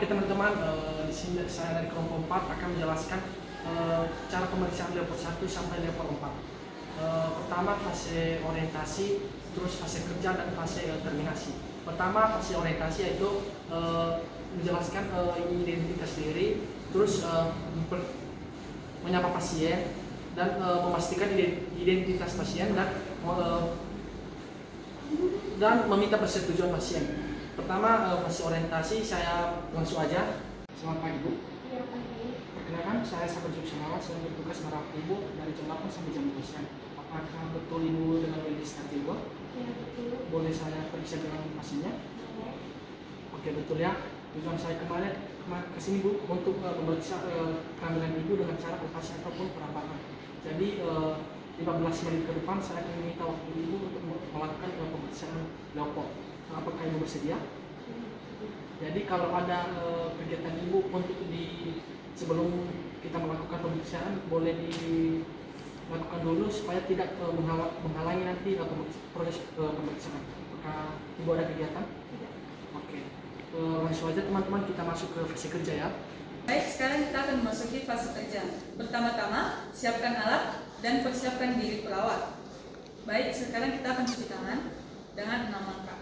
Oke teman-teman, di sini saya dari kelompok 4 akan menjelaskan cara pemeriksaan level 1 sampai level 4. Pertama fase orientasi, terus fase kerja dan fase terminasi. Pertama fase orientasi yaitu menjelaskan identitas diri, terus menyapa pasien dan memastikan identitas pasien dan meminta persetujuan pasien. Pertama fase orientasi, saya langsung aja. Selamat pagi Bu. Iya, pagi. Perkenalkan, saya Sabar Suksanawan, saya bertugas merawat Ibu dari jam 8 sampai jam 12 siang. Apakah betul Ibu dengan register Ibu? Iya, betul. Boleh saya periksa dengan pasiennya? Boleh. Oke, betul ya. Tujuan saya kemarin ke sini Bu untuk memeriksa kehamilan Ibu dengan cara operasi ataupun perawatan. Jadi 15 menit ke depan saya akan meminta waktu Ibu untuk melakukan pemeriksaan leopard. Apakah Ibu bersedia? Jadi kalau ada kegiatan Ibu untuk sebelum kita melakukan pemeriksaan boleh dilakukan dulu supaya tidak menghalangi nanti proses pemeriksaan. Apakah Ibu ada kegiatan? Tidak. Oke. Langsung aja teman-teman kita masuk ke fase kerja ya. Baik, sekarang kita akan memasuki fase kerja. Pertama-tama, siapkan alat dan persiapkan diri perawat. Baik, sekarang kita akan cuci tangan dengan 6 langkah.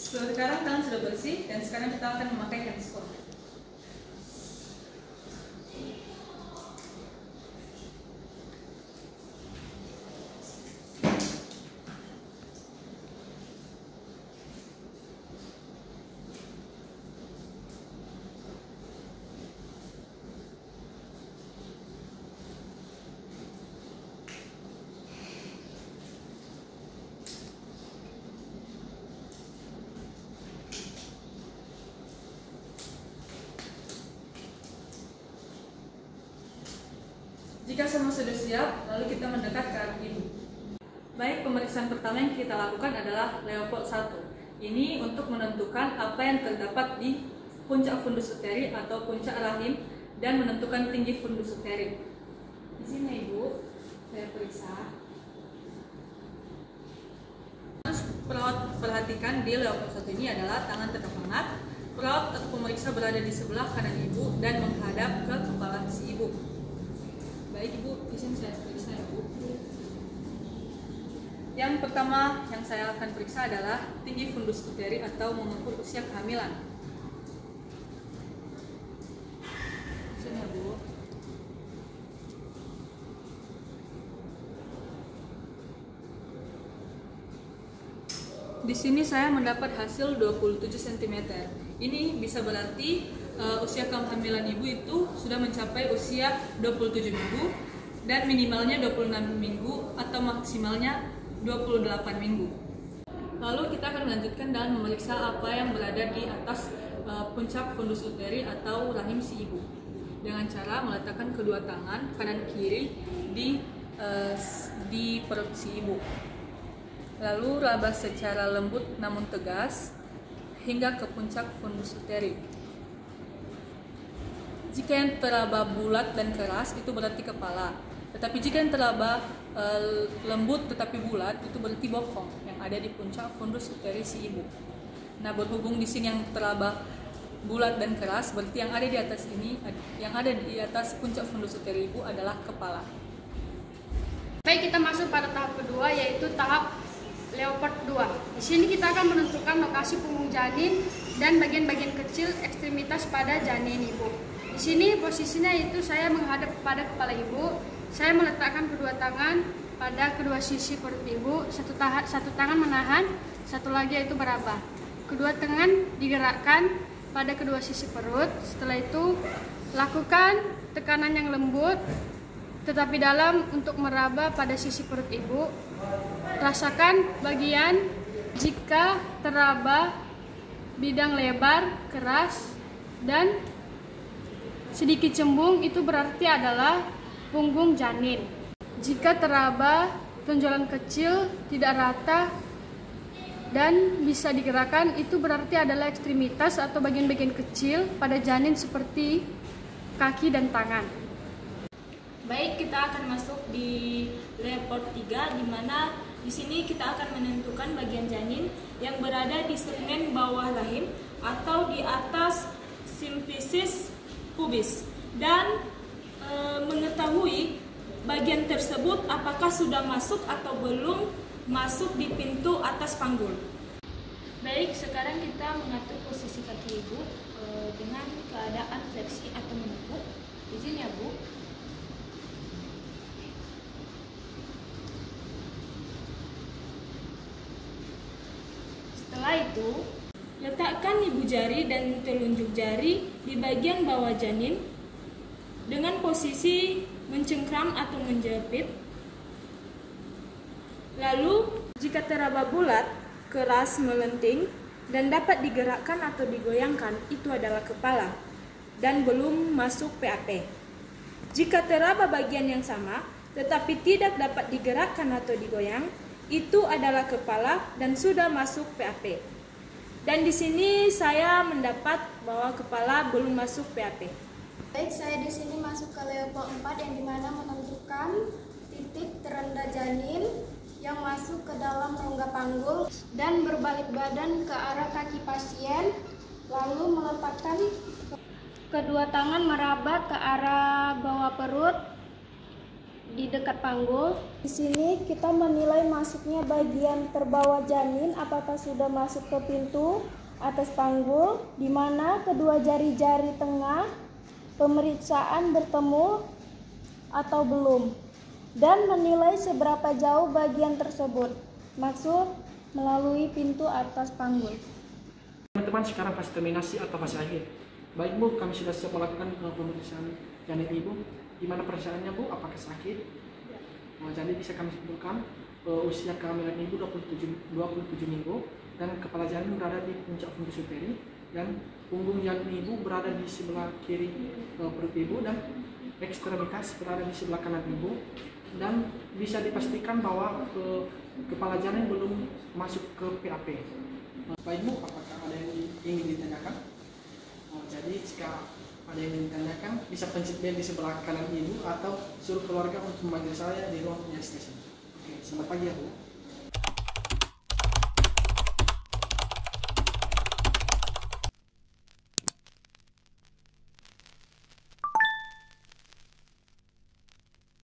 Sekarang tangan sudah bersih dan sekarang kita akan memakai handscoon. Jika semua sudah siap, lalu kita mendekat ke arah Ibu. Baik, pemeriksaan pertama yang kita lakukan adalah Leopold 1. Ini untuk menentukan apa yang terdapat di puncak fundus uteri atau puncak rahim dan menentukan tinggi fundus uteri. Di sini Ibu, saya periksa. Perawat perhatikan di Leopold 1 ini adalah tangan tetap hangat. Perawat atau pemeriksa berada di sebelah kanan Ibu dan menghadap ke kepala si Ibu. Baik Ibu, di sini saya periksa ya Bu. Yang pertama yang saya akan periksa adalah tinggi fundus uteri atau mengukur usia kehamilan. Sini ya Bu. Di sini saya mendapat hasil 27 cm. Ini bisa berarti usia kehamilan Ibu itu sudah mencapai usia 27 minggu dan minimalnya 26 minggu atau maksimalnya 28 minggu. Lalu kita akan melanjutkan dengan memeriksa apa yang berada di atas puncak fundus uteri atau rahim si Ibu dengan cara meletakkan kedua tangan kanan kiri di perut si Ibu. Lalu raba secara lembut namun tegas hingga ke puncak fundus uteri. Jika yang teraba bulat dan keras itu berarti kepala, tetapi jika yang teraba lembut tetapi bulat itu berarti bokong yang ada di puncak fundus uteri si Ibu. Nah, berhubung di sini yang teraba bulat dan keras berarti yang ada di atas ini, yang ada di atas puncak fundus uteri Ibu adalah kepala. Baik, kita masuk pada tahap kedua yaitu tahap Leopard 2. Di sini kita akan menentukan lokasi punggung janin dan bagian-bagian kecil ekstremitas pada janin Ibu. Di sini posisinya itu saya menghadap pada kepala Ibu. Saya meletakkan kedua tangan pada kedua sisi perut Ibu. Satu tangan menahan, satu lagi yaitu meraba. Kedua tangan digerakkan pada kedua sisi perut. Setelah itu lakukan tekanan yang lembut tetapi dalam untuk meraba pada sisi perut Ibu. Rasakan bagian jika teraba bidang lebar, keras, dan sedikit cembung itu berarti adalah punggung janin. Jika teraba tonjolan kecil, tidak rata, dan bisa digerakkan, itu berarti adalah ekstremitas atau bagian-bagian kecil pada janin seperti kaki dan tangan. Baik, kita akan masuk di Leopard 3, di mana di sini kita akan menentukan bagian janin yang berada di segmen bawah rahim atau di atas simfisis pubis, dan mengetahui bagian tersebut apakah sudah masuk atau belum masuk di pintu atas panggul. Baik, sekarang kita mengatur posisi kaki ibu dengan keadaan fleksi atau menekuk. Izin ya Bu. Setelah itu, Letakkan ibu jari dan telunjuk jari di bagian bawah janin dengan posisi mencengkram atau menjepit. Lalu, jika teraba bulat, keras, melenting, dan dapat digerakkan atau digoyangkan, itu adalah kepala dan belum masuk PAP. Jika teraba bagian yang sama, tetapi tidak dapat digerakkan atau digoyang, itu adalah kepala dan sudah masuk PAP. Dan di sini saya mendapat bahwa kepala belum masuk PAP. Baik, saya di sini masuk ke Leopard 4 yang dimana menentukan titik terendah janin yang masuk ke dalam rongga panggul dan berbalik badan ke arah kaki pasien, lalu meletakkan kedua tangan merabat ke arah bawah perut di dekat panggul. Di sini kita menilai masuknya bagian terbawah janin apakah sudah masuk ke pintu atas panggul, di mana kedua jari-jari tengah pemeriksaan bertemu atau belum, dan menilai seberapa jauh bagian tersebut maksud melalui pintu atas panggul. Teman-teman, sekarang fase terminasi atau fase akhir. Baik Bu, kami sudah siap melakukan pemeriksaan janin ibu. Gimana perasaannya Bu? Apakah sakit? Jadi bisa kami simpulkan usia kehamilan ibu 27 minggu dan kepala janin berada di puncak fundus uteri dan punggung janin ibu berada di sebelah kiri perut ibu dan ekstremitas berada di sebelah kanan ibu, dan bisa dipastikan bahwa kepala janin belum masuk ke PAP. Baik Bu, apakah ada yang ingin ditanyakan? Jadi jika ada yang ingin ditanyakan, bisa pencet bel di sebelah kanan ibu atau suruh keluarga untuk memanggil saya di ruang anestesi. Oke, selamat pagi ya Bu.